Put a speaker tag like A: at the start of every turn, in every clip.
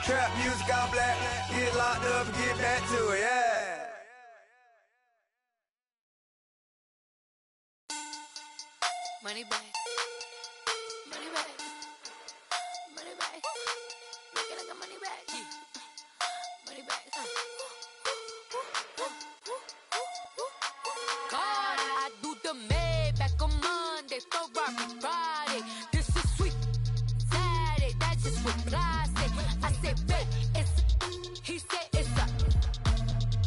A: Trap music all black. Get locked up and get back to it, yeah.
B: Money back. Money back. Money back. Make it like a money back. Money back. God, I do the Maybach on Monday, Ferrari Friday. This is sweet Saturday, that's just what I say. I say, babe, he said it's a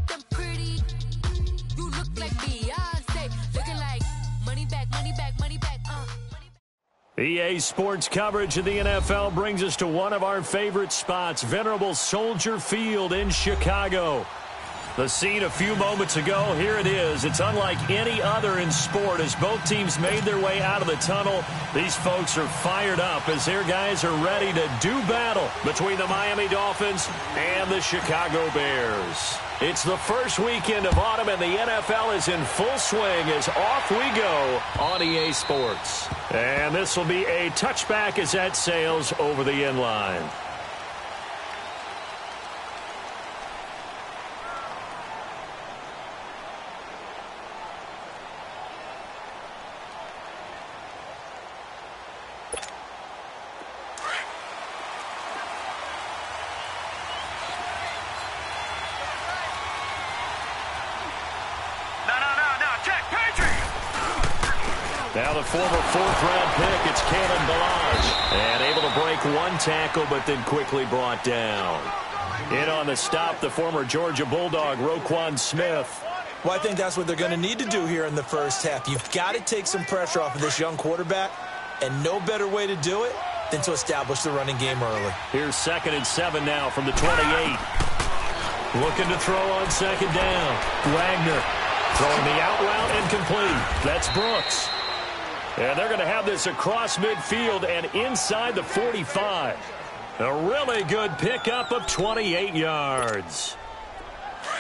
B: them pretty. You look like Beyonce, looking like money back, money back, money back,
C: EA Sports coverage of the NFL brings us to one of our favorite spots, venerable Soldier Field in Chicago. The scene a few moments ago, here it is. It's unlike any other in sport as both teams made their way out of the tunnel. These folks are fired up as their guys are ready to do battle between the Miami Dolphins and the Chicago Bears. It's the first weekend of autumn and the NFL is in full swing as off we go on EA Sports. And this will be a touchback as that sails over the end line. Now the former fourth-round pick, it's Kalen Ballage. And able to break one tackle, but then quickly brought down. In on the stop, the former Georgia Bulldog, Roquan Smith.
D: Well, I think that's what they're going to need to do here in the first half. You've got to take some pressure off of this young quarterback, and no better way to do it than to establish the running game early.
C: Here's 2nd and 7 now from the 28. Looking to throw on 2nd down. Wagner throwing the out route incomplete. That's Brooks. And they're going to have this across midfield and inside the 45. A really good pickup of 28 yards.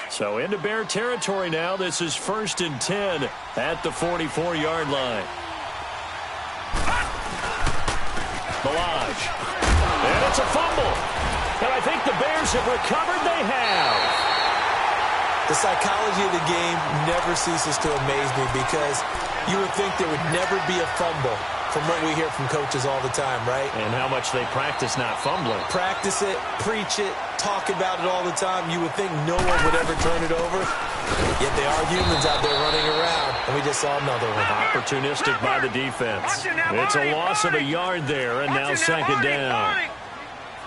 C: So into Bear territory now. This is 1st and 10 at the 44-yard line. Ballage. And it's a fumble. And I think the Bears have recovered. They have.
D: The psychology of the game never ceases to amaze me because you would think there would never be a fumble from what we hear from coaches all the time, right?
C: And how much they practice not fumbling.
D: Practice it, preach it, talk about it all the time. You would think no one would ever turn it over. Yet they are humans out there running around, and we just saw another one.
C: Opportunistic by the defense. It's a loss of a yard there, and now 2nd down.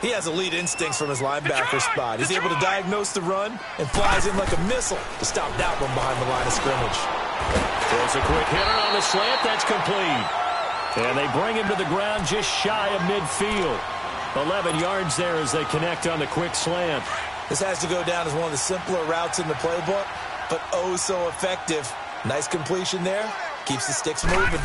D: He has elite instincts from his linebacker spot. He's able to diagnose the run and flies in like a missile to stop that one behind the line of scrimmage.
C: Throws a quick hitter on the slant. That's complete. And they bring him to the ground just shy of midfield. 11 yards there as they connect on the quick slant.
D: This has to go down as one of the simpler routes in the playbook, but oh so effective. Nice completion there. Keeps the sticks moving.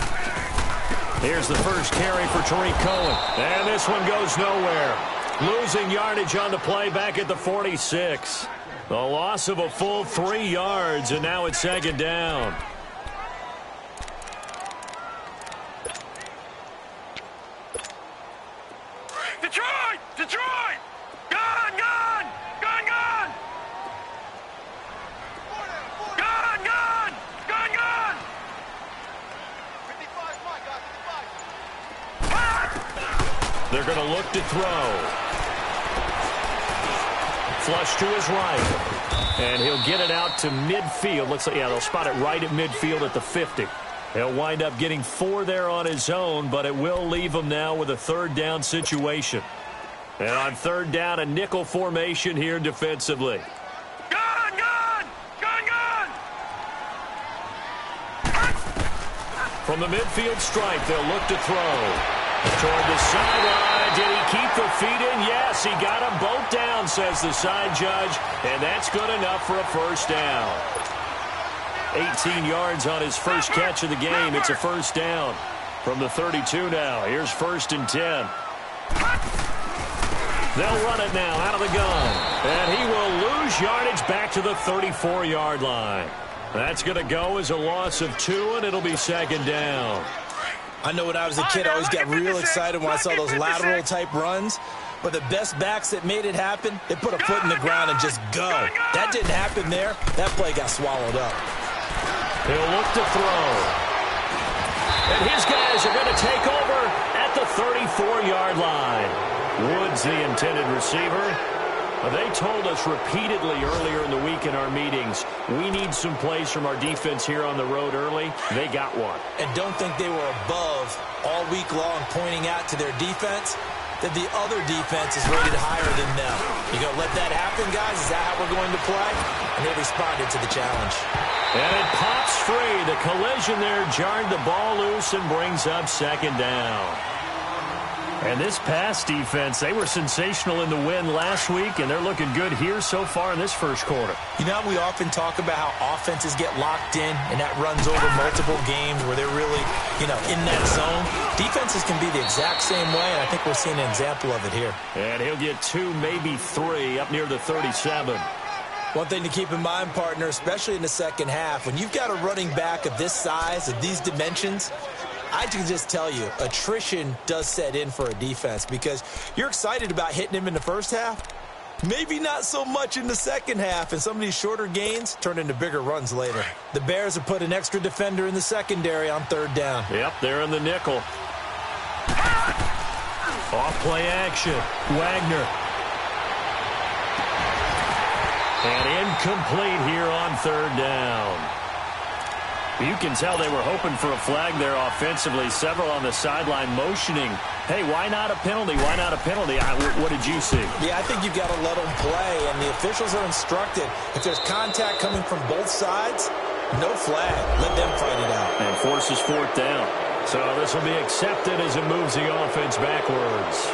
C: Here's the first carry for Tariq Cohen. And this one goes nowhere. Losing yardage on the play back at the 46. The loss of a full 3 yards, and now it's 2nd down.
E: Detroit! Detroit! Gone! Gone! Gone! Gone! Gone! Gone! Gone! Gone! 55, my God, 55.
C: They're going to look to throw. Flush to his right. And he'll get it out to midfield. Looks like, yeah, they'll spot it right at midfield at the 50. He'll wind up getting 4 there on his own, but it will leave him now with a 3rd down situation. And on 3rd down, a nickel formation here defensively.
E: Gone! Gone! Gone! Gone!
C: From the midfield stripe, they'll look to throw. Toward the sideline. Did he keep the feet in? Yes, he got them both down, says the side judge. And that's good enough for a 1st down. 18 yards on his first catch of the game. It's a 1st down. From the 32 now. Here's 1st and 10. They'll run it now out of the gun. And he will lose yardage back to the 34-yard line. That's going to go as a loss of 2, and it'll be 2nd down.
D: I know when I was a kid, I always got real excited when I saw those lateral-type runs. But the best backs that made it happen, they put a foot in the ground and just go. That didn't happen there. That play got swallowed up.
C: He'll look to throw. And his guys are going to take over at the 34-yard line. Woods, the intended receiver. They told us repeatedly earlier in the week in our meetings, we need some plays from our defense here on the road early. They got one.
D: And don't think they were above all week long pointing out to their defense that the other defense is rated higher than them. You going to let that happen, guys? Is that how we're going to play? And they responded to the challenge.
C: And it pops free. The collision there jarred the ball loose and brings up second down. And this pass defense, they were sensational in the win last week, and they're looking good here so far in this first quarter.
D: You know, we often talk about how offenses get locked in, and that runs over multiple games where they're really, in that zone. Defenses can be the exact same way, and I think we're seeing an example of it here.
C: And he'll get 2, maybe 3 up near the 37.
D: One thing to keep in mind, partner, especially in the second half, when you've got a running back of this size, of these dimensions, I can just tell you, attrition does set in for a defense because you're excited about hitting him in the first half. Maybe not so much in the second half, and some of these shorter gains turn into bigger runs later. The Bears have put an extra defender in the secondary on third down.
C: Yep, they're in the nickel. Off-play action. Wagner. And incomplete here on third down. You can tell they were hoping for a flag there offensively. Several on the sideline motioning. Hey, why not a penalty? Why not a penalty? What did you see?
D: Yeah, I think you've got to let them play, and the officials are instructed. If there's contact coming from both sides, no flag. Let them fight it out.
C: And forces fourth down. So this will be accepted as it moves the offense backwards.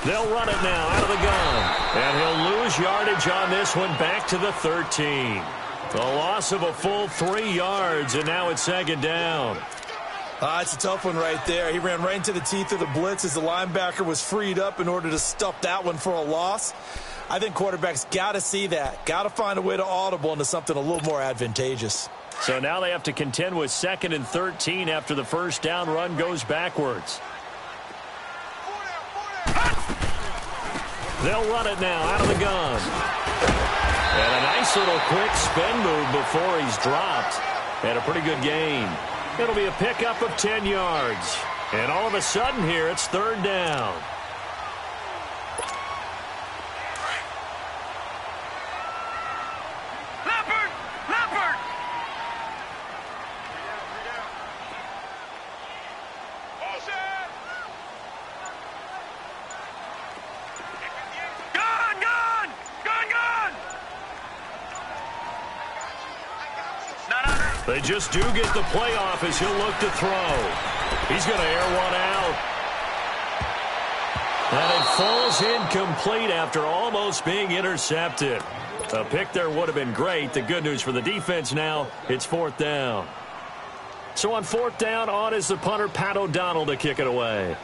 C: They'll run it now out of the gun. And he'll lose yardage on this one back to the 13. The loss of a full 3 yards, and now it's second down.
D: It's a tough one right there. He ran right into the teeth of the blitz as the linebacker was freed up in order to stuff that one for a loss. I think quarterbacks got to see that. Got to find a way to audible into something a little more advantageous.
C: So now they have to contend with 2nd and 13 after the first down run goes backwards. They'll run it now out of the gun. And a nice little quick spin move before he's dropped. And a pretty good gain. It'll be a pickup of 10 yards. And all of a sudden here, it's third down. They just do get the play off as he'll look to throw. He's going to air one out. And it falls incomplete after almost being intercepted. A pick there would have been great. The good news for the defense now, it's fourth down. So on fourth down, on is the punter, Pat O'Donnell, to kick it away.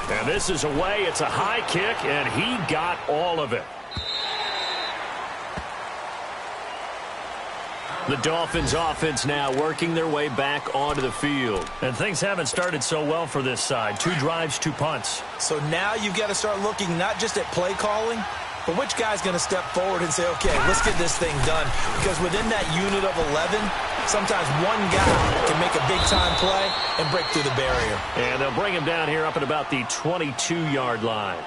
C: And this is away. It's a high kick, and he got all of it. The Dolphins offense now working their way back onto the field. And things haven't started so well for this side. 2 drives, 2 punts.
D: So now you've got to start looking not just at play calling, but which guy's going to step forward and say, okay, let's get this thing done. Because within that unit of 11, sometimes one guy can make a big-time play and break through the barrier.
C: And they'll bring him down here up at about the 22-yard line.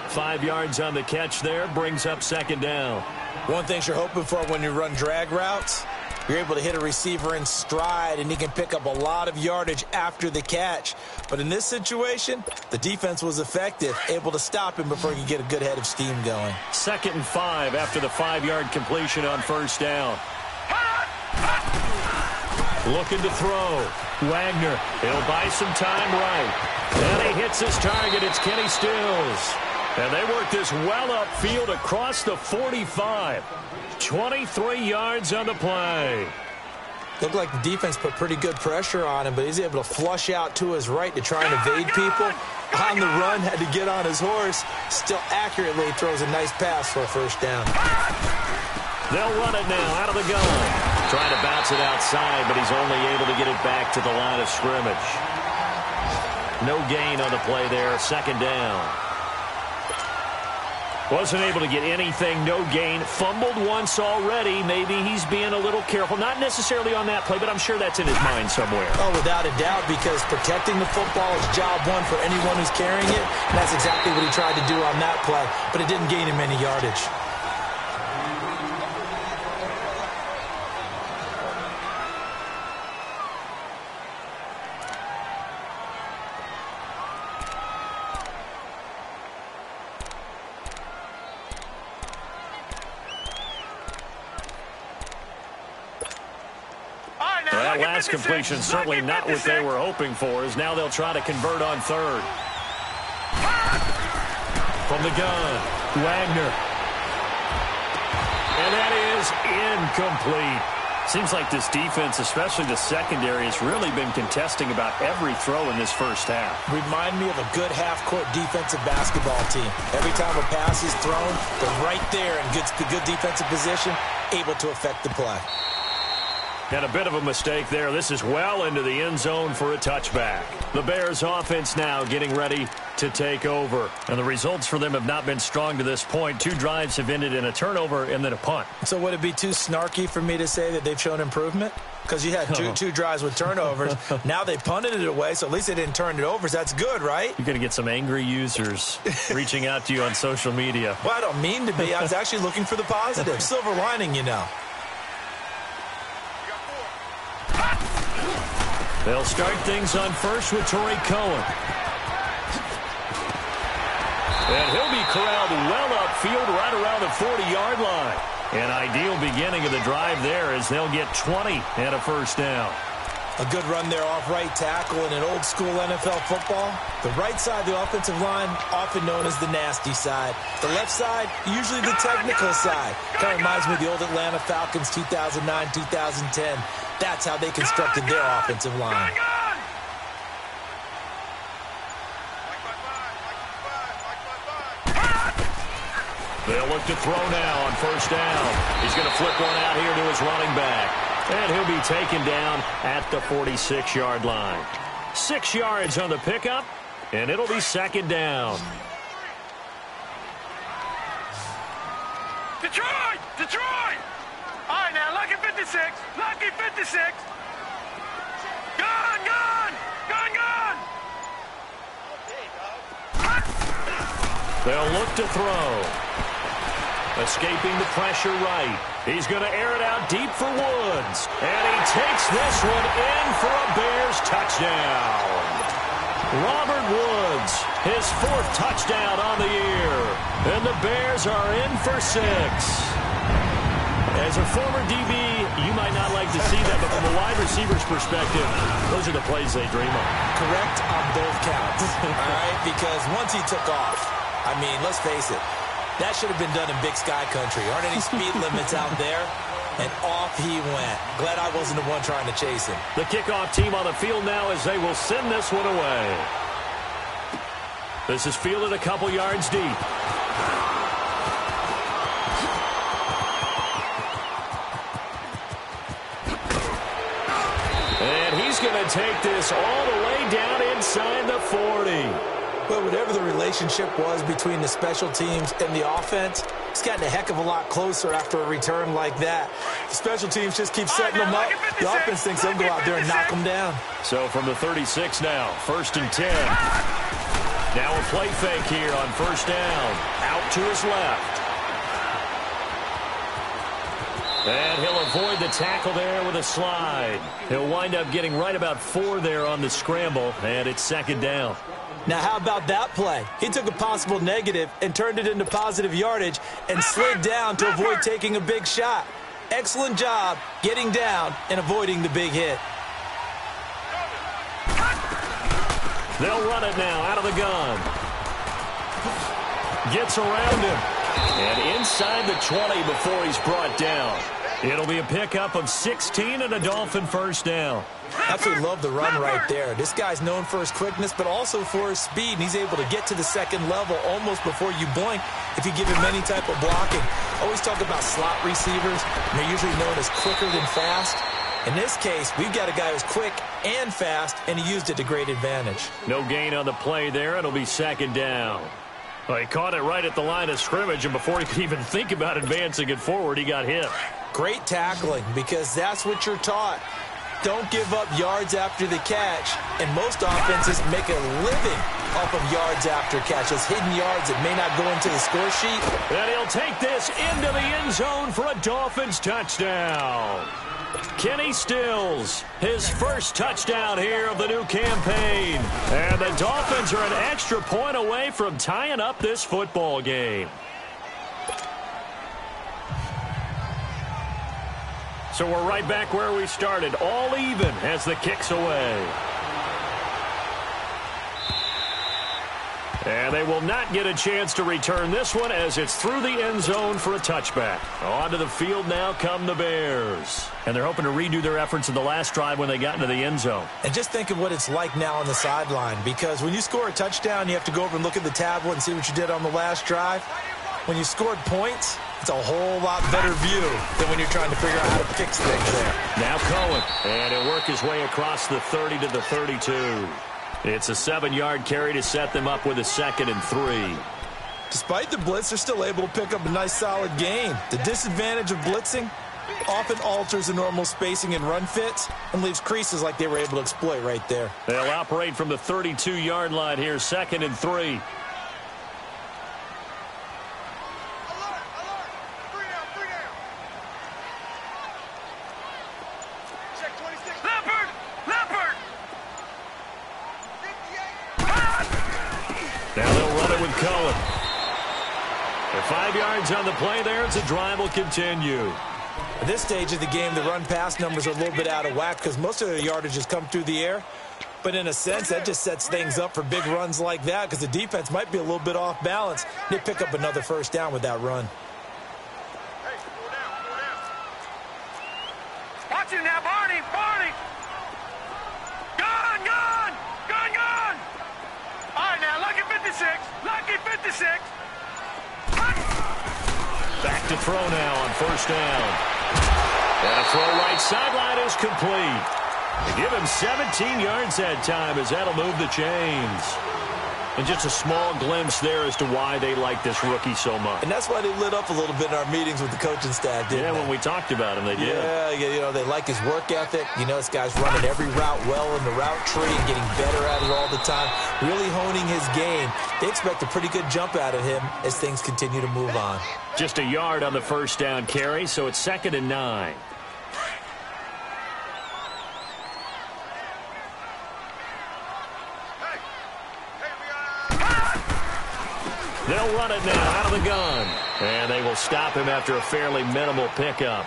C: 5 yards on the catch there, brings up second down.
D: One thing you're hoping for when you run drag routes, you're able to hit a receiver in stride, and he can pick up a lot of yardage after the catch. But in this situation, the defense was effective, able to stop him before he could get a good head of steam going.
C: 2nd and 5 after the 5-yard completion on first down. Looking to throw. Wagner, he'll buy some time right. And he hits his target. It's Kenny Stills. And they work this well upfield across the 45. 23 yards on the play.
D: Looked like the defense put pretty good pressure on him, but he's able to flush out to his right to try and evade people. On the run, had to get on his horse. Still accurately throws a nice pass for a first down.
C: They'll run it now out of the gun. Trying to bounce it outside, but he's only able to get it back to the line of scrimmage. No gain on the play there. Second down. Wasn't able to get anything, no gain. Fumbled once already. Maybe he's being a little careful. Not necessarily on that play, but I'm sure that's in his mind somewhere.
D: Oh, without a doubt, because protecting the football is job one for anyone who's carrying it. And that's exactly what he tried to do on that play, but it didn't gain him any yardage.
C: That last completion certainly not what they were hoping for, as now they'll try to convert on third. From the gun, Wagner. And that is incomplete. Seems like this defense, especially the secondary, has really been contesting about every throw in this first half.
D: Remind me of a good half-court defensive basketball team. Every time a pass is thrown, they're right there in good defensive position, able to affect the play.
C: And a bit of a mistake there. This is well into the end zone for a touchback. The Bears offense now getting ready to take over. And the results for them have not been strong to this point. 2 drives have ended in a turnover and then a punt.
D: So would it be too snarky for me to say that they've shown improvement? Because you had two drives with turnovers. Now they punted it away, so at least they didn't turn it over. So that's good, right?
C: You're going to get some angry users reaching out to you on social media.
D: Well, I don't mean to be. I was actually looking for the positive. Silver lining, you know.
C: They'll start things on first with Torrey Cohen. And he'll be corralled well upfield right around the 40-yard line. An ideal beginning of the drive there as they'll get 20 and a first down.
D: A good run there off right tackle in an old-school NFL football. The right side of the offensive line, often known as the nasty side. The left side, usually the technical side. Kind of reminds me of the old Atlanta Falcons 2009, 2010. That's how they constructed their offensive line.
C: They'll look to throw now on first down. He's going to flip one out here to his running back. And he'll be taken down at the 46-yard line. 6 yards on the pickup, and it'll be second down.
E: Detroit! Detroit! All right, now, lucky 56. Lucky 56. Gun, gun! Gun, gun!
C: They'll look to throw. Escaping the pressure right. He's going to air it out deep for Woods. And he takes this one in for a Bears touchdown. Robert Woods, his 4th touchdown on the year. And the Bears are in for 6. As a former DB, you might not like to see that, but from a wide receiver's perspective, those are the plays they dream of.
D: Correct on both counts, all right? Because once he took off, I mean, let's face it, that should have been done in Big Sky Country. Aren't any speed limits out there? And off he went. Glad I wasn't the one trying to chase him.
C: The kickoff team on the field now as they will send this one away. This is fielded a couple yards deep. And he's going to take this all the way down inside the 40.
D: But whatever the relationship was between the special teams and the offense, it's gotten a heck of a lot closer after a return like that. The special teams just keep setting them up. The offense thinks they'll go out there and knock them down.
C: So from the 36 now, 1st and 10. Now a play fake here on first down. Out to his left. And he'll avoid the tackle there with a slide. He'll wind up getting right about 4 there on the scramble, and it's second down.
D: Now, how about that play? He took a possible negative and turned it into positive yardage and slid down to avoid taking a big shot. Excellent job getting down and avoiding the big hit.
C: They'll run it now out of the gun. Gets around him. And inside the 20 before he's brought down. It'll be a pickup of 16 and a Dolphin first down.
D: Absolutely love the run right there. This guy's known for his quickness, but also for his speed. And he's able to get to the second level almost before you blink if you give him any type of blocking. Always talk about slot receivers, and they're usually known as quicker than fast. In this case, we've got a guy who's quick and fast, and he used it to great advantage.
C: No gain on the play there. It'll be second down. Well, he caught it right at the line of scrimmage, and before he could even think about advancing it forward, he got hit.
D: Great tackling, because that's what you're taught. Don't give up yards after the catch, and most offenses make a living off of yards after catches, hidden yards that may not go into the score sheet.
C: And he'll take this into the end zone for a Dolphins touchdown. Kenny Stills, his first touchdown here of the new campaign. And the Dolphins are an extra point away from tying up this football game. So we're right back where we started, all even as the kick's away. And they will not get a chance to return this one as it's through the end zone for a touchback. Onto the field now come the Bears. And they're hoping to redo their efforts in the last drive when they got into the end zone.
D: And just think of what it's like now on the sideline, because when you score a touchdown, you have to go over and look at the tablet and see what you did on the last drive. When you scored points, it's a whole lot better view than when you're trying to figure out how to fix things there.
C: Now Cohen, and he'll work his way across the 30 to the 32. It's a 7-yard carry to set them up with a 2nd and 3.
D: Despite the blitz, they're still able to pick up a nice solid gain. The disadvantage of blitzing often alters the normal spacing and run fits and leaves creases like they were able to exploit right there.
C: They'll operate from the 32-yard line here, 2nd and 3. Now they'll run it with Cohen. They're 5 yards on the play there. It's a drive will continue.
D: At this stage of the game, the run-pass numbers are a little bit out of whack because most of their yardage has come through the air. But in a sense, that just sets things up for big runs like that because the defense might be a little bit off balance. They pick up another first down with that run.
E: Hey, go down, go down. Watch him now, Barney, Barney. Gone, gone, gone, gone. All right, now, lucky 56, lucky 56.
C: Back to throw now on first down. And a throw right sideline is complete. They give him 17 yards that time as that'll move the chains. And just a small glimpse there as to why they like this rookie so much.
D: And that's why they lit up a little bit in our meetings with the coaching staff, didn't they?
C: Yeah, when we talked about him, they did.
D: Yeah, you know, they like his work ethic. You know, this guy's running every route well in the route tree and getting better at it all the time, really honing his game. They expect a pretty good jump out of him as things continue to move on.
C: Just a yard on the first down carry, so it's 2nd and 9. They'll run it now out of the gun. And they will stop him after a fairly minimal pickup.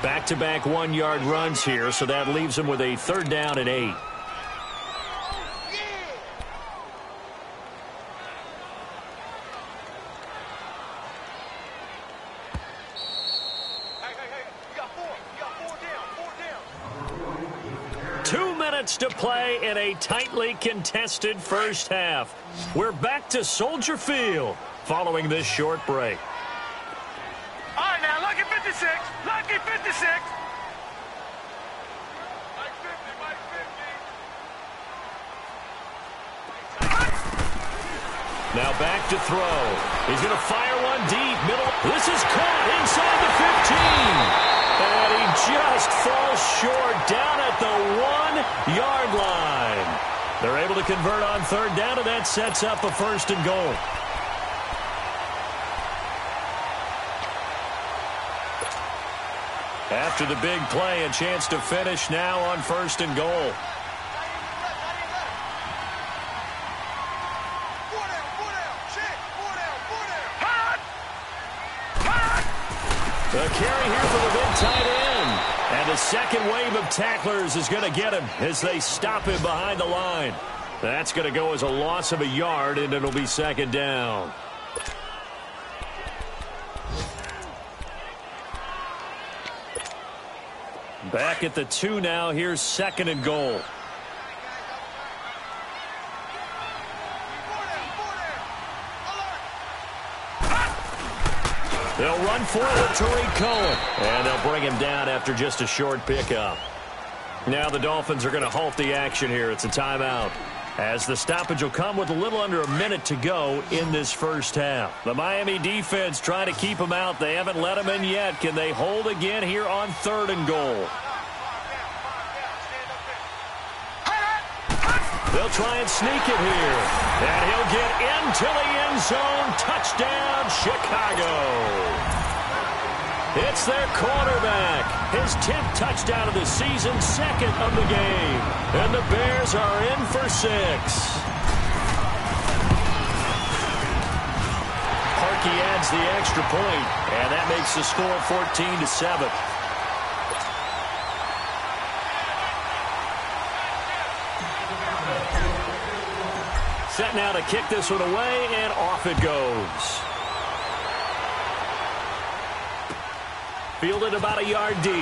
C: Back-to-back 1-yard runs here, so that leaves him with a 3rd down and 8. To play in a tightly contested first half. We're back to Soldier Field following this short break.
E: All right, now, lucky 56, lucky 56. Mike 50, Mike 50.
C: Now back to throw. He's going to fire one deep. Middle. This is caught inside the 15. And he just falls short down at the 1-yard line. They're able to convert on 3rd down, and that sets up a 1st and goal. After the big play, a chance to finish now on 1st and goal. The carry here for the big tight end. And the second wave of tacklers is going to get him as they stop him behind the line. That's going to go as a loss of a yard, and it'll be 2nd down. Back at the 2 now. Here's 2nd and goal. They'll run for it with Tariq Cohen. And they'll bring him down after just a short pickup. Now the Dolphins are going to halt the action here. It's a timeout, as the stoppage will come with a little under a minute to go in this first half. The Miami defense trying to keep them out. They haven't let them in yet. Can they hold again here on 3rd and goal? They'll try and sneak it here. And he'll get into the end zone. Touchdown, Chicago. It's their quarterback. His 10th touchdown of the season, 2nd of the game. And the Bears are in for 6. Parkey adds the extra point, and that makes the score 14-7. Set now to kick this one away, and off it goes. Fielded about a yard deep.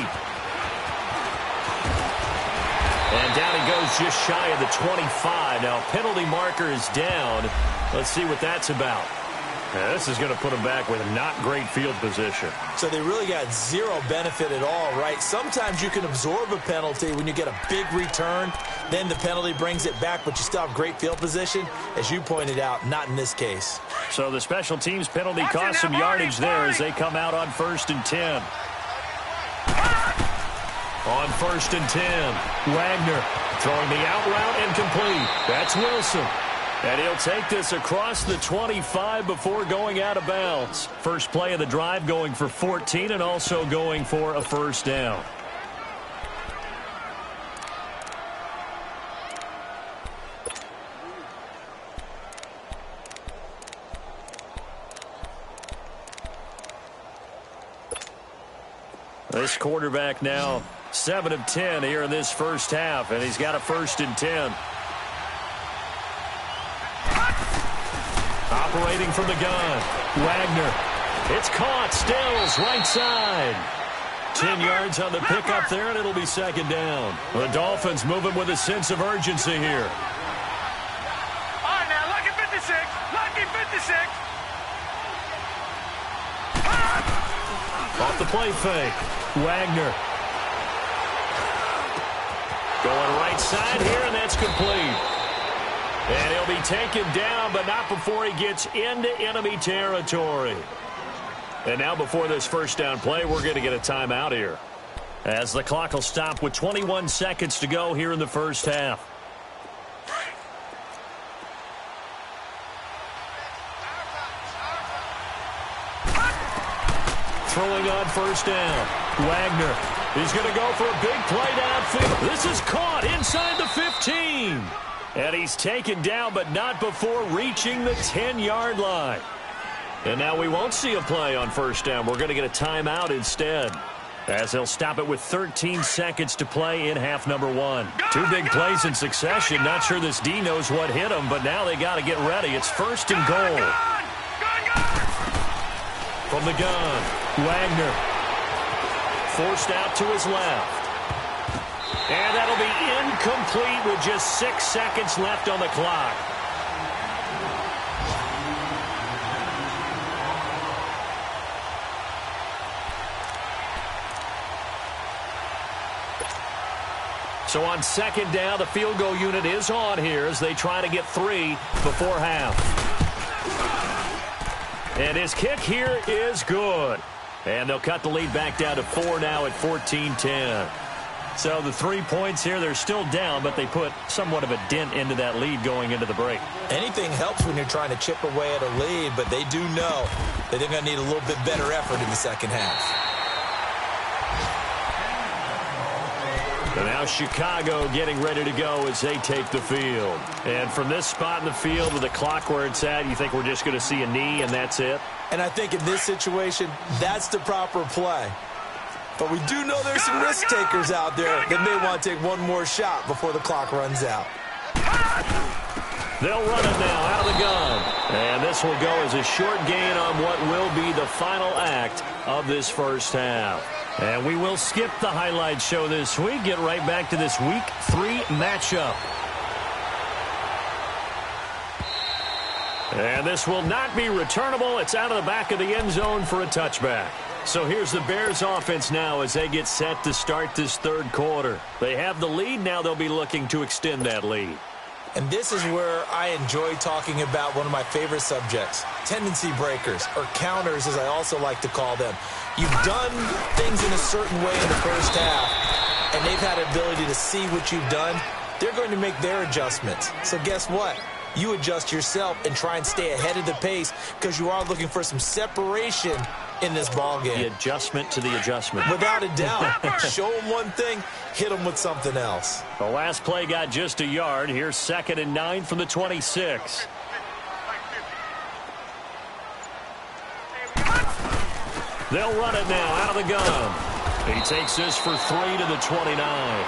C: And down he goes just shy of the 25. Now penalty marker is down. Let's see what that's about. Now, this is going to put him back with not great field position.
D: So they really got zero benefit at all, right? Sometimes you can absorb a penalty when you get a big return. Then the penalty brings it back, but you still have great field position. As you pointed out, not in this case.
C: So the special teams penalty cost some yardage there as they come out on 1st and 10. On 1st and 10, Wagner throwing the out route incomplete. That's Wilson. And he'll take this across the 25 before going out of bounds. First play of the drive going for 14 and also going for a first down. This quarterback now 7 of 10 here in this first half, and he's got a 1st and 10. Operating from the gun, Wagner. It's caught, Stills, right side. 10 yards on the pickup there, and it'll be 2nd down. The Dolphins moving with a sense of urgency here.
E: All right, now, lucky 56. Lucky 56.
C: Off the play fake, Wagner. Going right side here, and that's complete. And he'll be taken down, but not before he gets into enemy territory. And now before this first down play, we're going to get a timeout here, as the clock will stop with 21 seconds to go here in the first half. Throwing on 1st down, Wagner. He's going to go for a big play downfield. This is caught inside the 15. And he's taken down, but not before reaching the 10-yard line. And now we won't see a play on 1st down. We're going to get a timeout instead, as they'll stop it with 13 seconds to play in half number 1. 2 big plays in succession. Not sure this D knows what hit him, but now they got to get ready. It's 1st and goal. From the gun, Wagner. Forced out to his left. And that'll be incomplete with just 6 seconds left on the clock. So on 2nd down, the field goal unit is on here as they try to get 3 before half. And his kick here is good. And they'll cut the lead back down to 4 now at 14-10. So the 3 points here, they're still down, but they put somewhat of a dent into that lead going into the break. Anything helps when you're trying to chip away at a lead, but they do know that they're going to need a little bit better effort in the second half. And now Chicago getting ready to go as they take the field. And from this spot in the field with the clock where it's at, you think we're just going to see a knee and that's it? And I think in this situation, that's the proper play. But we do know there's some risk takers out there that may want to take one more shot before the clock runs out. They'll run it now out of the gun. And this will go as a short gain on what will be the final act of this first half. And we will skip the highlight show this week. Get right back to this Week 3 matchup. And this will not be returnable. It's out of the back of the end zone for a touchback. So here's the Bears offense now as they get set to start this third quarter. They have the lead. Now they'll be looking to extend that lead.
D: And this is where I enjoy talking about one of my favorite subjects, tendency breakers, or counters as I also like to call them. You've done things in a certain way in the first half, and they've had the ability to see what you've done. They're going to make their adjustments. So guess what? You adjust yourself and try and stay ahead of the pace because you are looking for some separation in this ball game.
C: The adjustment to the adjustment.
D: Without a doubt. Show them one thing, hit them with something else.
C: The last play got just a yard. Here's 2nd and 9 from the 26. They'll run it now out of the gun. He takes this for 3 to the 29.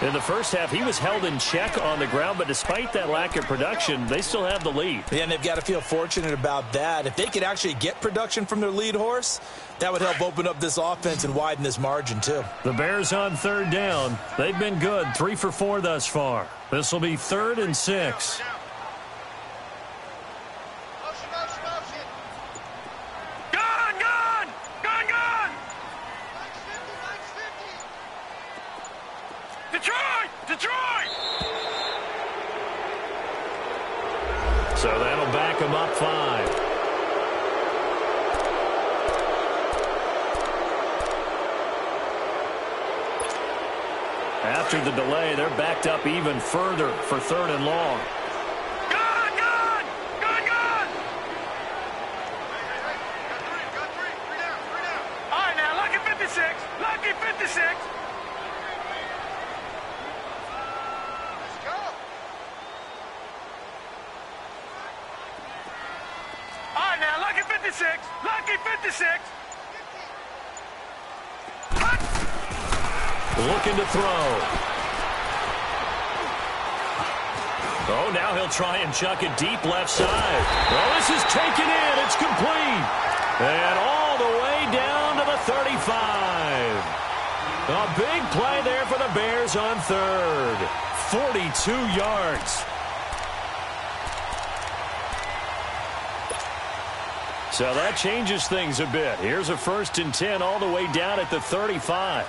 C: In the first half, he was held in check on the ground, but despite that lack of production, they still have the lead.
D: Yeah, and they've got to feel fortunate about that. If they could actually get production from their lead horse, that would help open up this offense and widen this margin, too.
C: The Bears on 3rd down. They've been good, 3 for 4 thus far. This will be 3rd and 6.
E: Detroit!
C: So that'll back him up 5. After the delay, they're backed up even further for 3rd and long.
E: Gun! All right, now, lucky 56. Lucky 56. Lucky 56.
C: Looking to throw. Oh, now he'll try and chuck it deep left side. Oh, this is taken in. It's complete. And all the way down to the 35. A big play there for the Bears on 3rd. 42 yards. So that changes things a bit. Here's a 1st and 10 all the way down at the 35.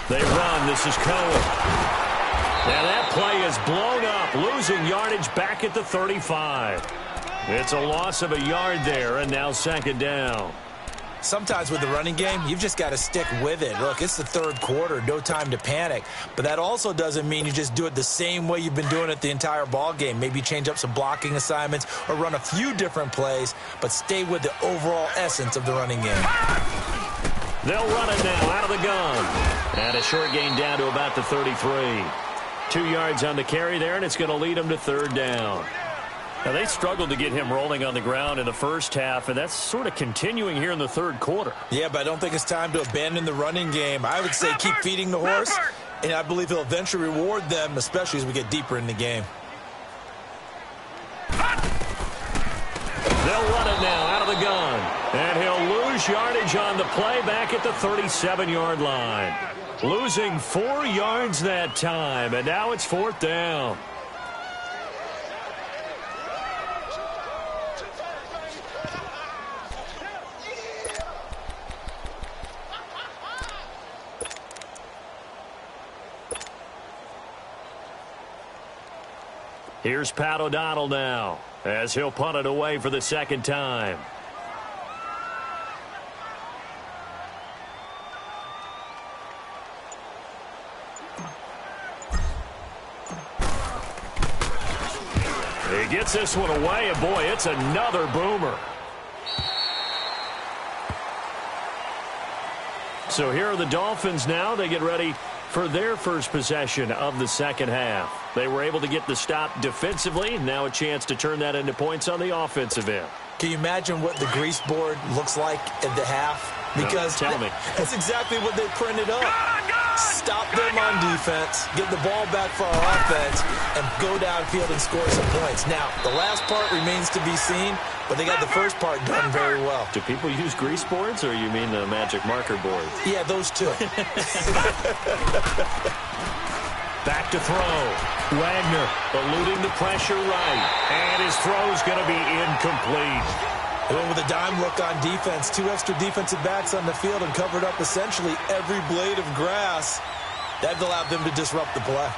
C: They run. This is Cohen. And that play is blown up, losing yardage back at the 35. It's a loss of a yard there, and now 2nd down.
D: Sometimes with the running game, you've just got to stick with it. Look, it's the 3rd quarter, no time to panic. But that also doesn't mean you just do it the same way you've been doing it the entire ball game. Maybe change up some blocking assignments or run a few different plays, but stay with the overall essence of the running game.
C: They'll run it now out of the gun. And a short gain down to about the 33. 2 yards on the carry there, and it's going to lead them to 3rd down. Now, they struggled to get him rolling on the ground in the first half, and that's sort of continuing here in the 3rd quarter.
D: Yeah, but I don't think it's time to abandon the running game. I would say keep feeding the horse, and I believe he'll eventually reward them, especially as we get deeper in the game.
C: They'll run it now out of the gun, and he'll lose yardage on the play back at the 37-yard line. Losing 4 yards that time, and now it's 4th down. Here's Pat O'Donnell now, as he'll punt it away for the 2nd time. He gets this one away, and boy, it's another boomer. So here are the Dolphins now. They get ready for their first possession of the 2nd half. They were able to get the stop defensively. Now a chance to turn that into points on the offensive end.
D: Can you imagine what the grease board looks like at the half? Because
C: tell me.
D: That's exactly what they printed up. stop them on defense, get the ball back for our offense, and go downfield and score some points. Now, the last part remains to be seen, but they got the first part done very well.
C: Do people use grease boards, or you mean the magic marker boards?
D: Yeah, those two.
C: Back to throw. Wagner eluding the pressure right. And his throw's going to be incomplete.
D: They went with a dime look on defense. 2 extra defensive backs on the field and covered up essentially every blade of grass. That allowed them to disrupt the play.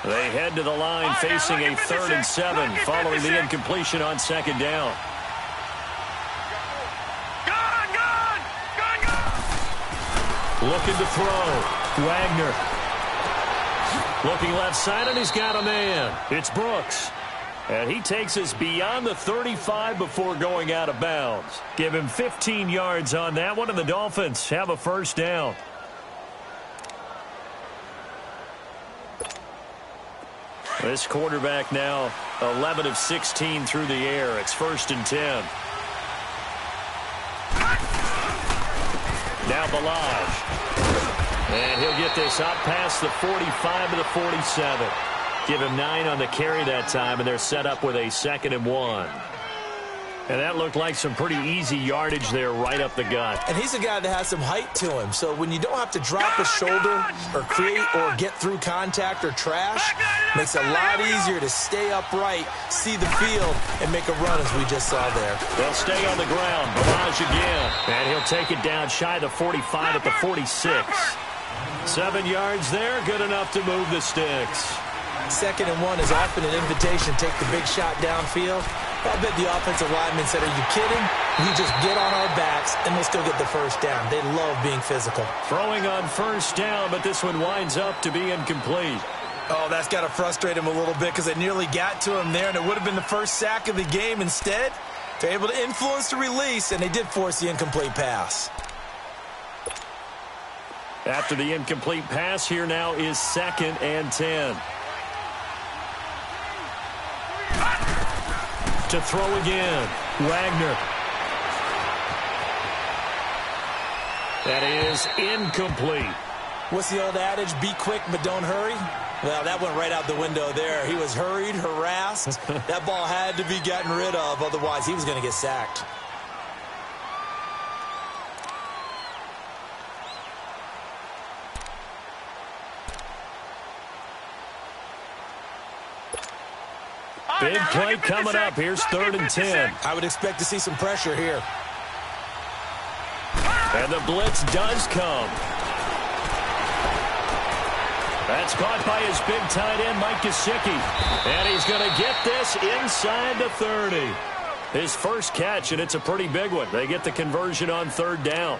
C: They head to the line facing a 3rd and 7 following the incompletion on 2nd down. Looking to throw. Wagner. Looking left side, and he's got a man. It's Brooks. And he takes us beyond the 35 before going out of bounds. Give him 15 yards on that one, and the Dolphins have a 1st down. This quarterback now 11 of 16 through the air. It's 1st and 10. Now Balaj. And he'll get this up past the 45 to the 47. Give him 9 on the carry that time, and they're set up with a 2nd and 1. And that looked like some pretty easy yardage there right up the gut.
D: And he's a guy that has some height to him, so when you don't have to drop his shoulder or create or get through contact or trash, makes it a lot easier to stay upright, see the field, and make a run as we just saw there.
C: They'll stay on the ground. Balaj again. And he'll take it down shy of the 45 at the 46. 7 yards there, good enough to move the sticks.
D: 2nd and 1 is often an invitation to take the big shot downfield. I bet the offensive lineman said, are you kidding? We just get on our backs and let's go get the 1st down. They love being physical.
C: Throwing on 1st down, but this one winds up to be incomplete.
D: Oh, that's got to frustrate him a little bit because it nearly got to him there, and it would have been the first sack of the game. Instead, they're able to influence the release, and they did force the incomplete pass.
C: After the incomplete pass, here now is 2nd and 10. To throw again. Wagner. That is incomplete.
D: What's the old adage? Be quick, but don't hurry. Well, that went right out the window there. He was hurried, harassed. That ball had to be gotten rid of. Otherwise, he was going to get sacked.
C: Big play coming up. Here's 3rd and 10.
D: I would expect to see some pressure here.
C: And the blitz does come. That's caught by his big tight end, Mike Gesicki. And he's going to get this inside the 30. His first catch, and it's a pretty big one. They get the conversion on 3rd down.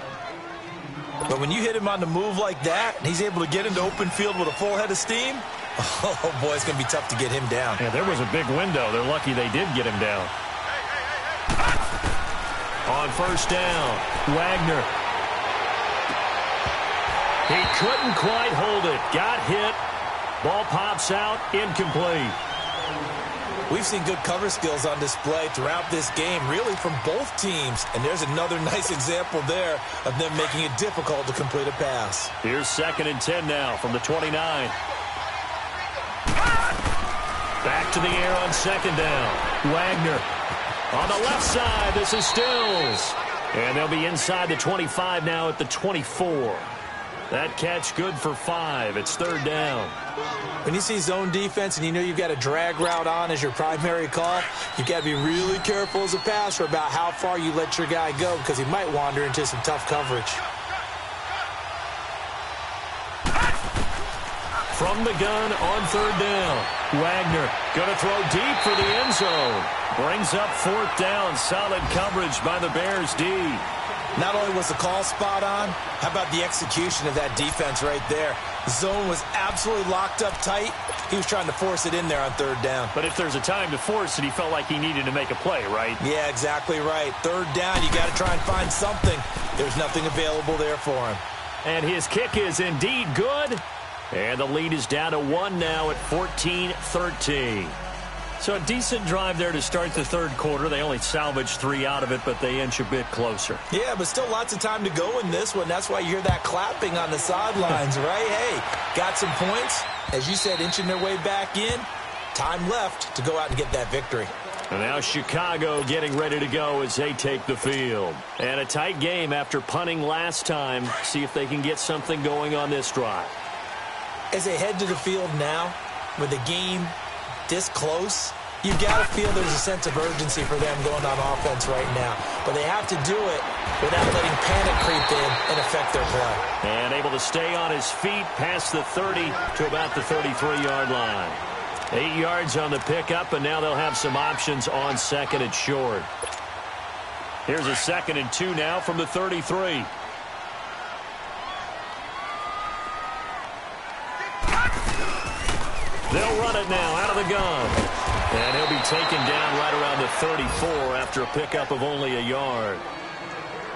D: But when you hit him on the move like that, and he's able to get into open field with a full head of steam, oh, boy, it's going to be tough to get him down.
C: Yeah, there was a big window. They're lucky they did get him down. On 1st down, Wagner. He couldn't quite hold it. Got hit. Ball pops out. Incomplete.
D: We've seen good cover skills on display throughout this game, really from both teams. And there's another nice example there of them making it difficult to complete a pass.
C: Here's 2nd and 10 now from the 29. Back to the air on 2nd down. Wagner on the left side. This is Stills. And they'll be inside the 25 now at the 24. That catch good for 5. It's 3rd down.
D: When you see zone defense and you know you've got a drag route on as your primary call, you've got to be really careful as a passer about how far you let your guy go because he might wander into some tough coverage.
C: From the gun on 3rd down. Wagner going to throw deep for the end zone. Brings up 4th down. Solid coverage by the Bears D.
D: Not only was the call spot on, how about the execution of that defense right there? The zone was absolutely locked up tight. He was trying to force it in there on 3rd down.
C: But if there's a time to force it, he felt like he needed to make a play, right?
D: Yeah, exactly right. 3rd down, you got to try and find something. There's nothing available there for him.
C: And his kick is indeed good. And the lead is down to 1 now at 14-13. So a decent drive there to start the third quarter. They only salvaged 3 out of it, but they inch a bit closer.
D: Yeah, but still lots of time to go in this one. That's why you hear that clapping on the sidelines, right? Hey, got some points. As you said, inching their way back in. Time left to go out and get that victory.
C: And now Chicago getting ready to go as they take the field. And a tight game after punting last time. See if they can get something going on this drive.
D: As they head to the field now, with the game this close, you got to feel there's a sense of urgency for them going on offense right now. But they have to do it without letting panic creep in and affect their play.
C: And able to stay on his feet past the 30 to about the 33-yard line. 8 yards on the pickup, and now they'll have some options on second and short. Here's a 2nd and 2 now from the 33. They'll run it now out of the gun. And he'll be taken down right around the 34 after a pickup of only a yard.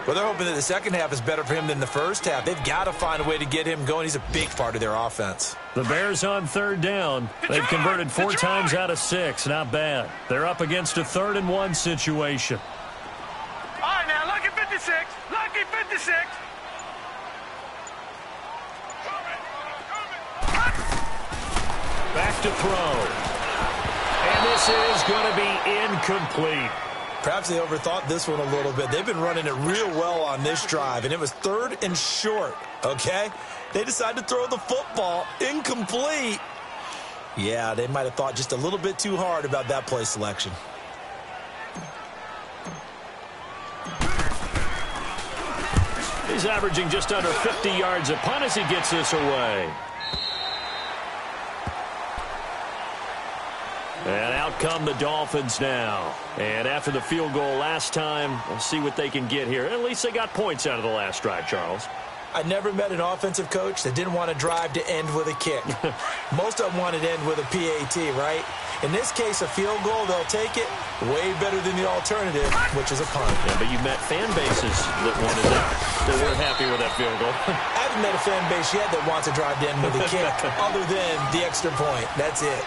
D: Well, they're hoping that the second half is better for him than the first half. They've got to find a way to get him going. He's a big part of their offense.
C: The Bears on 3rd down. They've converted 4 times out of 6. Not bad. They're up against a 3rd and 1 situation.
E: All right, now, lucky 56. Lucky 56.
C: Back to throw. And this is going to be incomplete.
D: Perhaps they overthought this one a little bit. They've been running it real well on this drive, and it was 3rd and short, okay? They decided to throw the football incomplete. Yeah, they might have thought just a little bit too hard about that play selection.
C: He's averaging just under 50 yards a punt as he gets this away. And out come the Dolphins now. And after the field goal last time, we'll see what they can get here. At least they got points out of the last drive, Charles.
D: I never met an offensive coach that didn't want to drive to end with a kick. Most of them wanted to end with a PAT, right? In this case, a field goal, they'll take it way better than the alternative, which is a punt.
C: Yeah, but you met fan bases that wanted that. They weren't happy with that field goal.
D: I haven't met a fan base yet that wants to drive to end with a kick other than the extra point. That's it.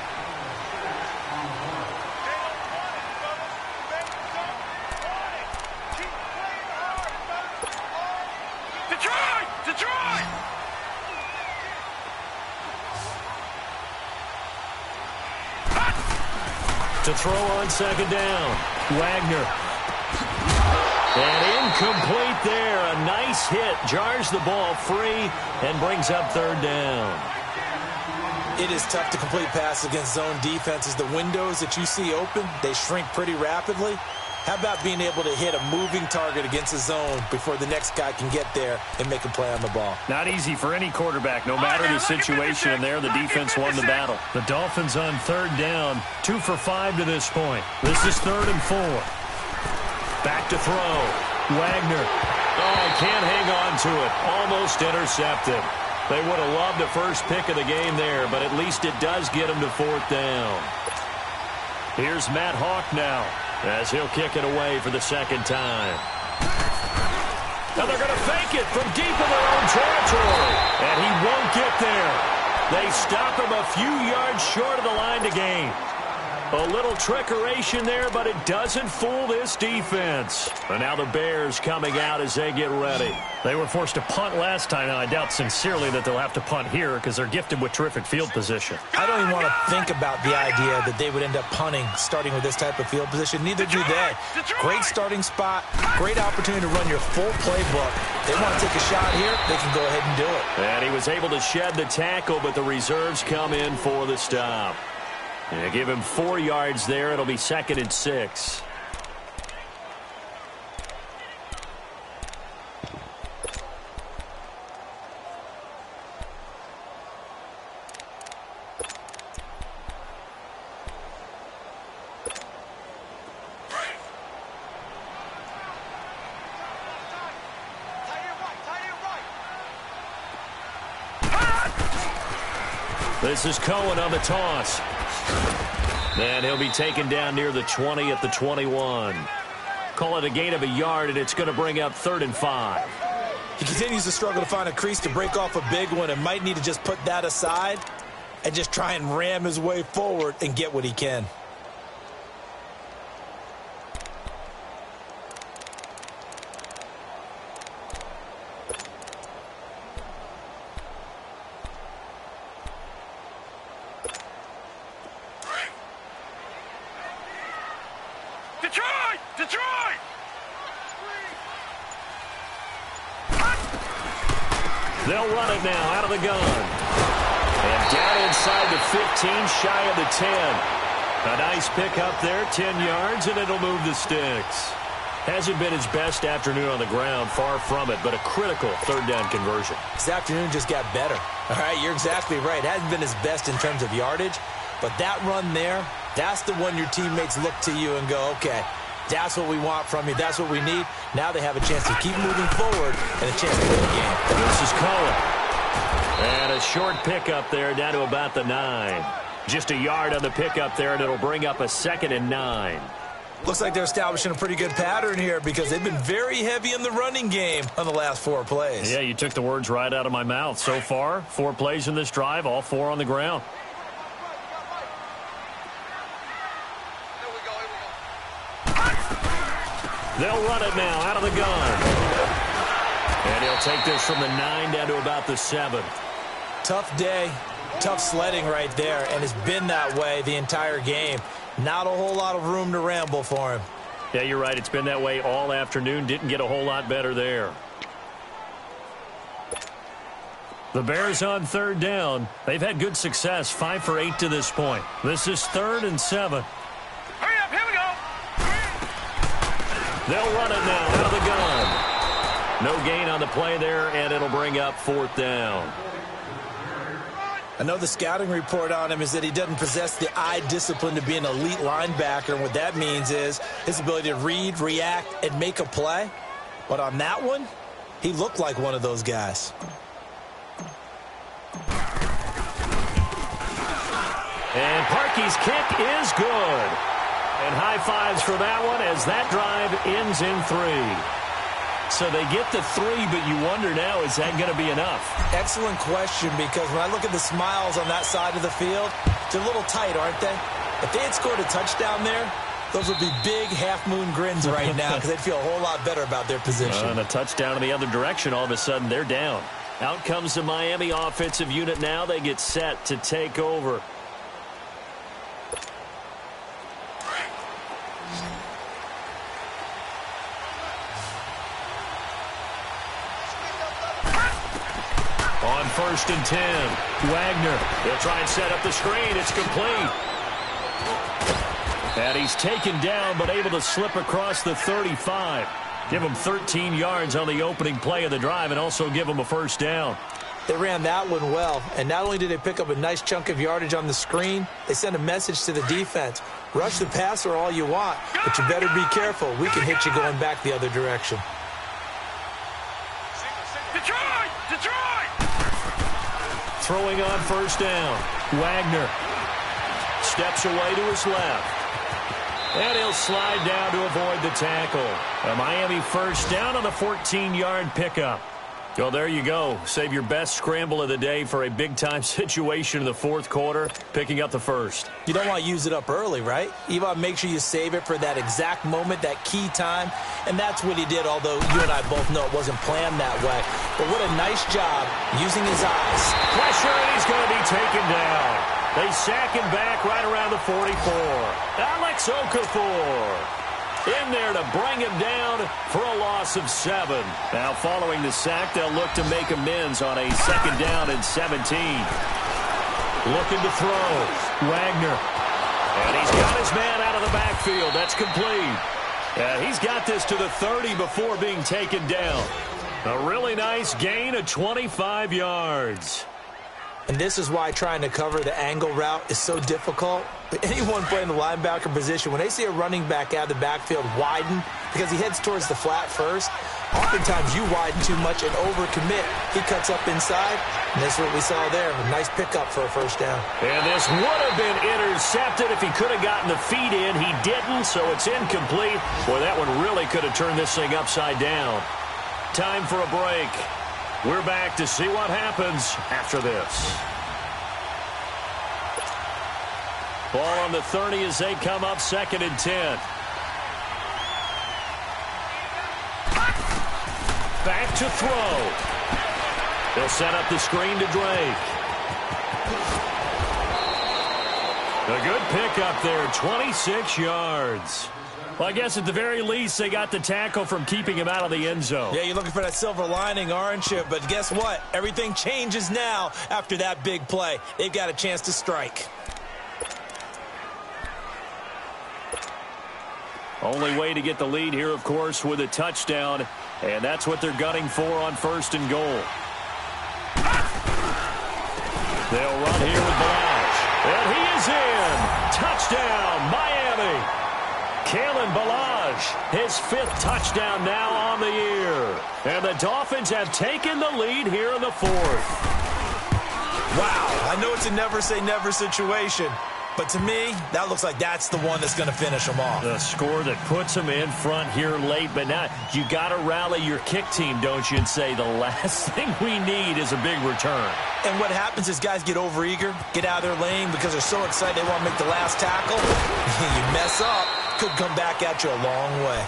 C: To throw on 2nd down. Wagner. And incomplete there. A nice hit. Jars the ball free and brings up 3rd down.
D: It is tough to complete passes against zone defenses. The windows that you see open, they shrink pretty rapidly. How about being able to hit a moving target against a zone before the next guy can get there and make a play on the ball?
C: Not easy for any quarterback, no matter the situation. And there, the defense won the battle. The Dolphins on 3rd down, 2 for 5 to this point. This is 3rd and 4. Back to throw. Wagner. Oh, can't hang on to it. Almost intercepted. They would have loved the first pick of the game there, but at least it does get them to 4th down. Here's Matt Hawk now, as he'll kick it away for the 2nd time. Now they're going to fake it from deep in their own territory, and he won't get there. They stop him a few yards short of the line to gain. A little trickeration there, but it doesn't fool this defense. And now the Bears coming out as they get ready. They were forced to punt last time, and I doubt sincerely that they'll have to punt here because they're gifted with terrific field position.
D: I don't even want to think about the idea that they would end up punting starting with this type of field position. Neither do they. Great starting spot, great opportunity to run your full playbook. They want to take a shot here, they can go ahead and do it.
C: And he was able to shed the tackle, but the reserves come in for the stop. And give him 4 yards there. It'll be 2nd and 6. This is Cohen on the toss. And he'll be taken down near the 20 at the 21. Call it a gain of a yard, and it's going to bring up 3rd and 5.
D: He continues to struggle to find a crease to break off a big one and might need to just put that aside and just try and ram his way forward and get what he can.
C: They'll run it now out of the gun. And down inside the 15, shy of the 10. A nice pick up there, 10 yards, and it'll move the sticks. Hasn't been his best afternoon on the ground, far from it, but a critical third down conversion.
D: His afternoon just got better. All right, you're exactly right. Hasn't been his best in terms of yardage, but that run there, that's the one your teammates look to you and go, okay, that's what we want from you. That's what we need. Now they have a chance to keep moving forward and a chance to win the game.
C: This is Cullen. And a short pickup there down to about the 9. Just a yard on the pickup there, and it'll bring up a 2nd and 9.
D: Looks like they're establishing a pretty good pattern here because they've been very heavy in the running game on the last 4 plays.
C: Yeah, you took the words right out of my mouth. So far, 4 plays in this drive, all 4 on the ground. They'll run it now out of the gun. And he'll take this from the 9 down to about the 7.
D: Tough day, tough sledding right there, and it's been that way the entire game. Not a whole lot of room to ramble for him.
C: Yeah, you're right. It's been that way all afternoon. Didn't get a whole lot better there. The Bears on 3rd down. They've had good success, 5 for 8 to this point. This is 3rd and 7.
E: Hurry up, here we go.
C: They'll run it now out of the gun. No gain on the play there, and it'll bring up 4th down.
D: I know the scouting report on him is that he doesn't possess the eye discipline to be an elite linebacker. And what that means is his ability to read, react, and make a play. But on that one, he looked like one of those guys.
C: And Parkey's kick is good. And high fives for that one as that drive ends in 3. So they get the 3, but you wonder now, is that going to be enough?
D: Excellent question, because when I look at the smiles on that side of the field, they're a little tight, aren't they? If they had scored a touchdown there, those would be big half-moon grins right now because they'd feel a whole lot better about their position.
C: And a touchdown in the other direction, all of a sudden they're down. Out comes the Miami offensive unit now. They get set to take over. On 1st and 10, Wagner. They'll try and set up the screen. It's complete. And he's taken down, but able to slip across the 35. Give him 13 yards on the opening play of the drive and also give him a 1st down.
D: They ran that one well, and not only did they pick up a nice chunk of yardage on the screen, they sent a message to the defense. Rush the passer all you want, but you better be careful. We can hit you going back the other direction.
E: Detroit! Detroit!
C: Throwing on 1st down. Wagner steps away to his left. And he'll slide down to avoid the tackle. A Miami 1st down on the 14-yard pickup. Well, there you go. Save your best scramble of the day for a big-time situation in the 4th quarter, picking up the 1st.
D: You don't want to use it up early, right? You want to make sure you save it for that exact moment, that key time. And that's what he did, although you and I both know it wasn't planned that way. But what a nice job using his eyes.
C: Pressure, and he's going to be taken down. They sack him back right around the 44. Alex Okafor in there to bring him down for a loss of 7. Now, following the sack, they'll look to make amends on a 2nd down and 17. Looking to throw. Wagner. And he's got his man out of the backfield. That's complete. And he's got this to the 30 before being taken down. A really nice gain of 25 yards.
D: And this is why trying to cover the angle route is so difficult. Anyone playing the linebacker position, when they see a running back out of the backfield widen because he heads towards the flat first, oftentimes you widen too much and overcommit. He cuts up inside, and that's what we saw there. A nice pickup for a 1st down.
C: And this would have been intercepted if he could have gotten the feet in. He didn't, so it's incomplete. Boy, that one really could have turned this thing upside down. Time for a break. We're back to see what happens after this. Ball on the 30 as they come up 2nd and 10. Back to throw. They'll set up the screen to Drake. A good pickup there, 26 yards. Well, I guess at the very least, they got the tackle from keeping him out of the end zone.
D: Yeah, you're looking for that silver lining, aren't you? But guess what? Everything changes now after that big play. They've got a chance to strike.
C: Only way to get the lead here, of course, with a touchdown. And that's what they're gunning for on 1st and goal. They'll run here with Balaj. And he is in. Touchdown, Miami. Kalen Balaj, his 5th touchdown now on the year. And the Dolphins have taken the lead here in the 4th.
D: Wow, I know it's a never-say-never situation. But to me, that looks like that's the one that's going to finish them off.
C: The score that puts them in front here late. But now you got to rally your kick team, don't you, and say the last thing we need is a big return.
D: And what happens is guys get overeager, get out of their lane because they're so excited they want to make the last tackle. You mess up, could come back at you a long way.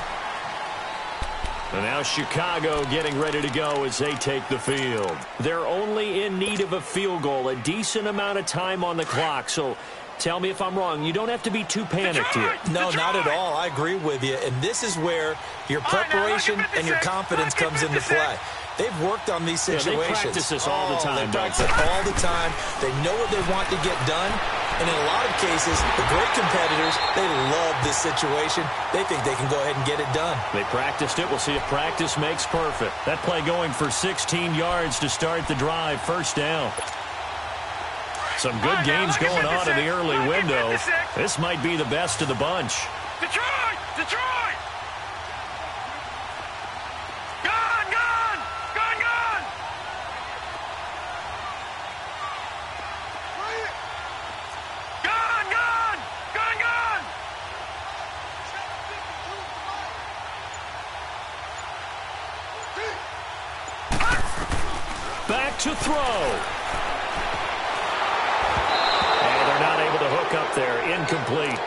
C: And now Chicago getting ready to go as they take the field. They're only in need of a field goal, a decent amount of time on the clock. So tell me if I'm wrong. You don't have to be too panicked here.
D: No, not at all. I agree with you. And this is where your preparation and your confidence comes into play. They've worked on these situations.
C: Yeah, they practice this all the time.
D: They practice it all the time. They know what they want to get done. And in a lot of cases, the great competitors, they love this situation. They think they can go ahead and get it done.
C: They practiced it. We'll see if practice makes perfect. That play going for 16 yards to start the drive. 1st down. Some good games going on in the early window. This might be the best of the bunch.
E: Detroit! Detroit! Gone! Gone! Gone! Gone! Gone! Gone! Gone! Gone!
C: Back to throw. Not able to hook up there. Incomplete.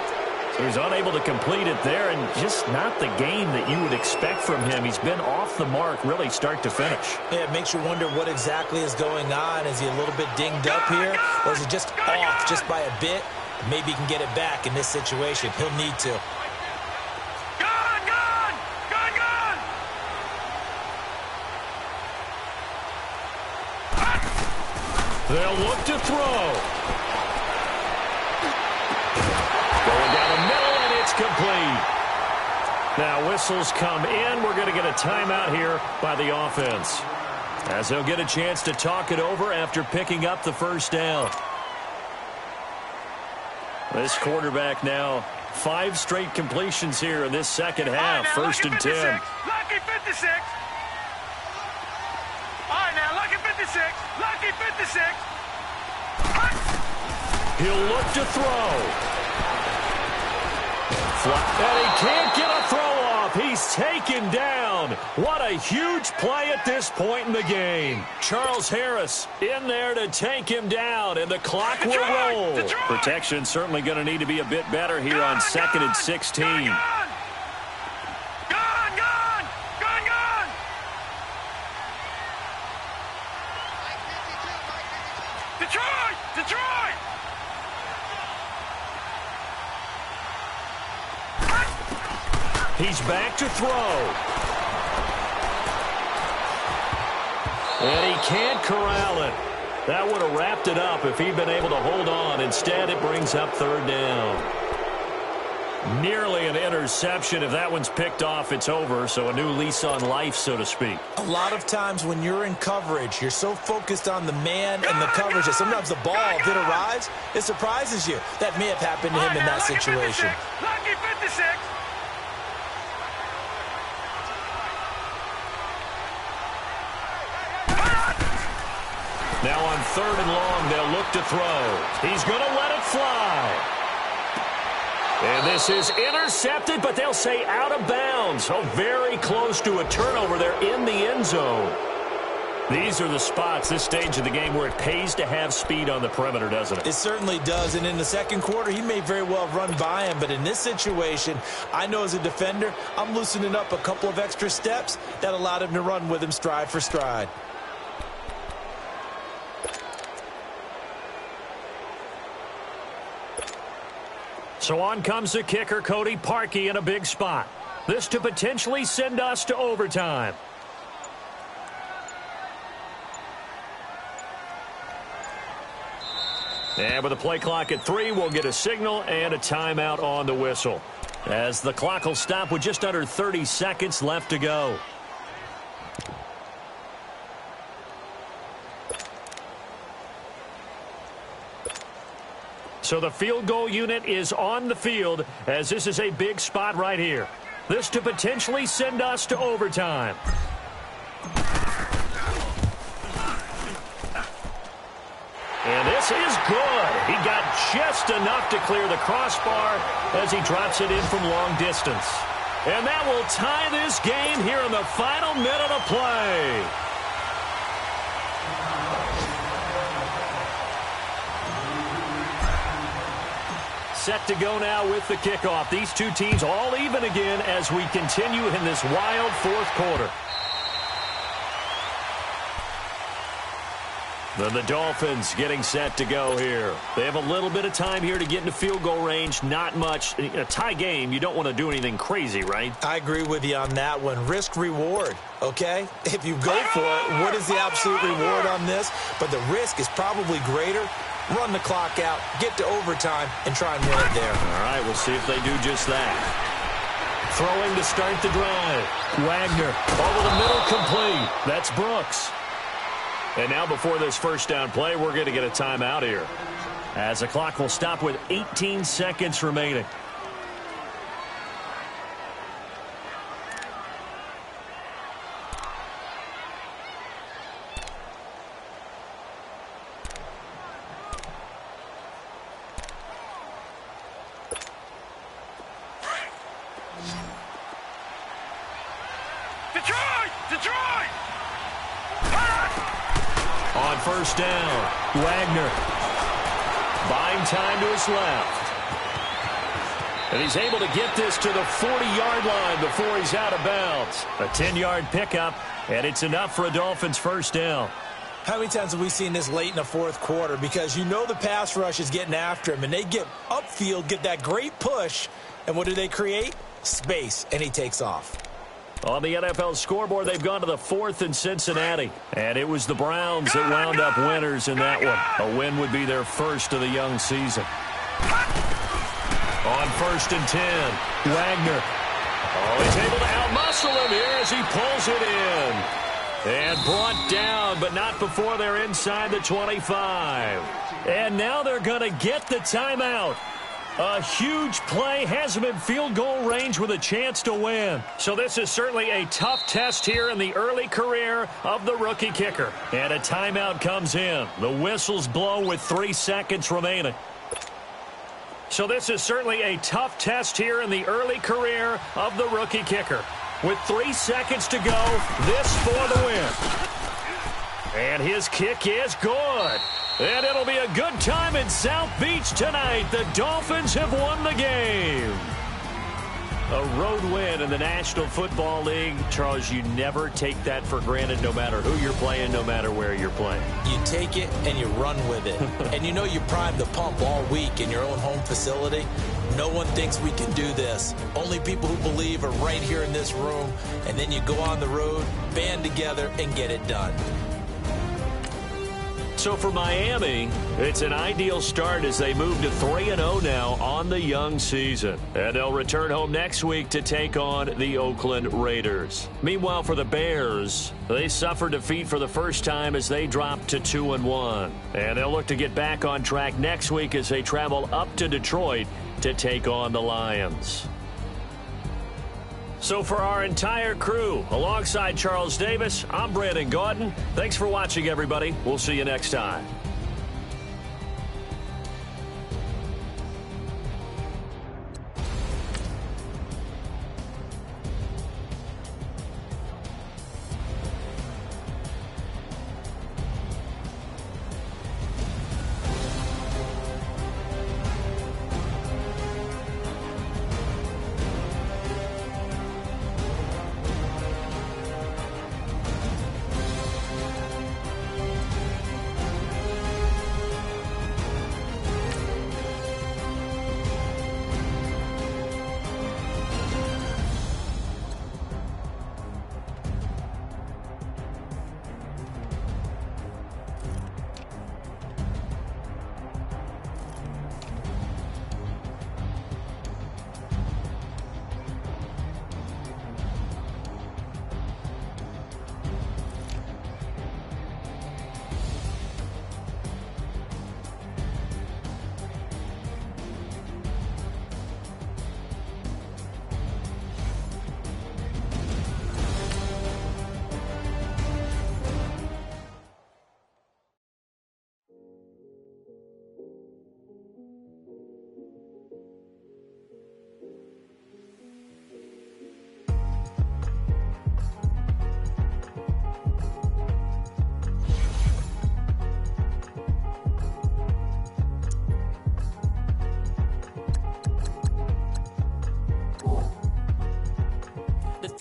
C: So he's unable to complete it there, and just not the game that you would expect from him. He's been off the mark really start to finish.
D: Yeah, it makes you wonder what exactly is going on. Is he a little bit dinged up here, or is it just off just by a bit? Maybe he can get it back in this situation. He'll need to.
E: Gone! Gone! Gone! Gone!
C: They'll look to throw. Going down the middle, and it's complete. Now whistles come in. We're going to get a timeout here by the offense, as they'll get a chance to talk it over after picking up the 1st down. This quarterback now 5 straight completions here in this second half.
E: Now,
C: 1st and 10.
E: Lucky 56. All right, now, lucky 56. Lucky 56.
C: He'll look to throw. And he can't get a throw off. He's taken down. What a huge play at this point in the game. Charles Harris in there to take him down, and the clock will roll. Protection certainly going to need to be a bit better here on 2nd and 16.
E: Gone! Gone! Gone! Gone! Detroit! Detroit!
C: He's back to throw. And he can't corral it. That would have wrapped it up if he'd been able to hold on. Instead, it brings up 3rd down. Nearly an interception. If that one's picked off, it's over. So a new lease on life, so to speak.
D: A lot of times when you're in coverage, you're so focused on the man and the coverage that sometimes the ball, if it arrives, it surprises you. That may have happened to him in that situation.
E: Lucky 56.
C: Now on 3rd and long, they'll look to throw. He's going to let it fly. And this is intercepted, but they'll say out of bounds. So very close to a turnover there in the end zone. These are the spots, this stage of the game, where it pays to have speed on the perimeter, doesn't it?
D: It certainly does. And in the second quarter, he may very well run by him. But in this situation, I know as a defender, I'm loosening up a couple of extra steps that allowed him to run with him stride for stride.
C: So on comes the kicker, Cody Parkey, in a big spot. This to potentially send us to overtime. And with the play clock at 3, we'll get a signal and a timeout on the whistle, as the clock will stop with just under 30 seconds left to go. So the field goal unit is on the field, as this is a big spot right here. This to potentially send us to overtime. And this is good. He got just enough to clear the crossbar as he drops it in from long distance. And that will tie this game here in the final minute of play. Set to go now with the kickoff. These two teams all even again as we continue in this wild fourth quarter. Then the Dolphins getting set to go here. They have a little bit of time here to get into field goal range. Not much. A tie game, you don't want to do anything crazy, right?
D: I agree with you on that one. Risk-reward, okay? If you go for it, what is the absolute reward on this? But the risk is probably greater. Run the clock out, get to overtime, and try and win it there.
C: All right, we'll see if they do just that. Throwing to start the drive. Wagner over the middle, complete. That's Brooks. And now before this first down play, we're going to get a timeout here, as the clock will stop with 18 seconds remaining.
E: Detroit!
C: On first down, Wagner buying time to his left. And he's able to get this to the 40-yard line before he's out of bounds. A 10-yard pickup, and it's enough for a Dolphins first down.
D: How many times have we seen this late in the fourth quarter? Because you know the pass rush is getting after him, and they get upfield, get that great push, and what do they create? Space, and he takes off.
C: On the NFL scoreboard, they've gone to the 4th in Cincinnati. And it was the Browns that wound up winners in that one. A win would be their first of the young season. On 1st and 10, Wagner. Oh, he's able to outmuscle him here as he pulls it in. And brought down, but not before they're inside the 25. And now they're going to get the timeout. A huge play has him in field goal range with a chance to win. So this is certainly a tough test here in the early career of the rookie kicker. And a timeout comes in. The whistle's blown with 3 seconds remaining. So this is certainly a tough test here in the early career of the rookie kicker. With 3 seconds to go, this for the win. And his kick is good. And it'll be a good time in South Beach tonight. The Dolphins have won the game. A road win in the National Football League. Charles, you never take that for granted, no matter who you're playing, no matter where you're playing.
D: You take it and you run with it. And you know you primed the pump all week in your own home facility. No one thinks we can do this. Only people who believe are right here in this room. And then you go on the road, band together, and get it done.
C: So for Miami, it's an ideal start as they move to 3-0 now on the young season. And they'll return home next week to take on the Oakland Raiders. Meanwhile, for the Bears, they suffered defeat for the first time as they dropped to 2-1. And they'll look to get back on track next week as they travel up to Detroit to take on the Lions. So for our entire crew, alongside Charles Davis, I'm Brandon Gaudin. Thanks for watching, everybody. We'll see you next time.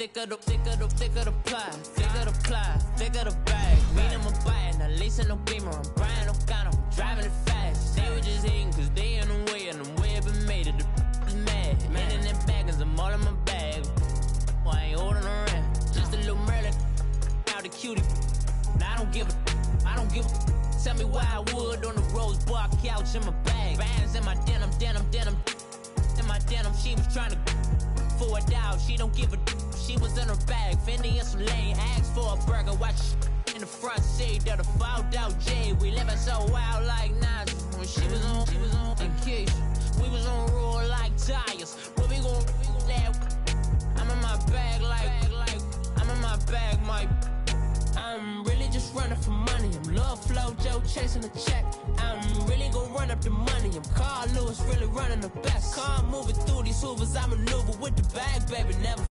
B: thick of the pie, thick of the ply, thick of the bag. Meet him a bite, now listen no beamer, I'm Brian O'Connor, I'm driving it fast. They were just hating cause they in the way, and the way been made it, the is mad. Man in them baggins, I'm all in my bag. Well, I ain't holding around, just a little Merlin, out the cutie. Now I don't give a. Tell me why I would on the rose bar couch in my bag. Bands in my denim. In my denim, she was trying to for a doubt. She don't give a. She was in her bag. Fendi and some lane. Asked for a burger. Watch in the front seat of the fouled out J. We living so wild like Nas. When she was on in case. We was on roll like tires. Where we gon' laugh? I'm in my bag like I'm in my bag, my. I'm really just running for money. I'm Love Flow Joe chasing a check. I'm really gonna run up the money. I'm Carl Lewis really running the best. Car moving through these hoovers. I maneuver with the bag, baby. Never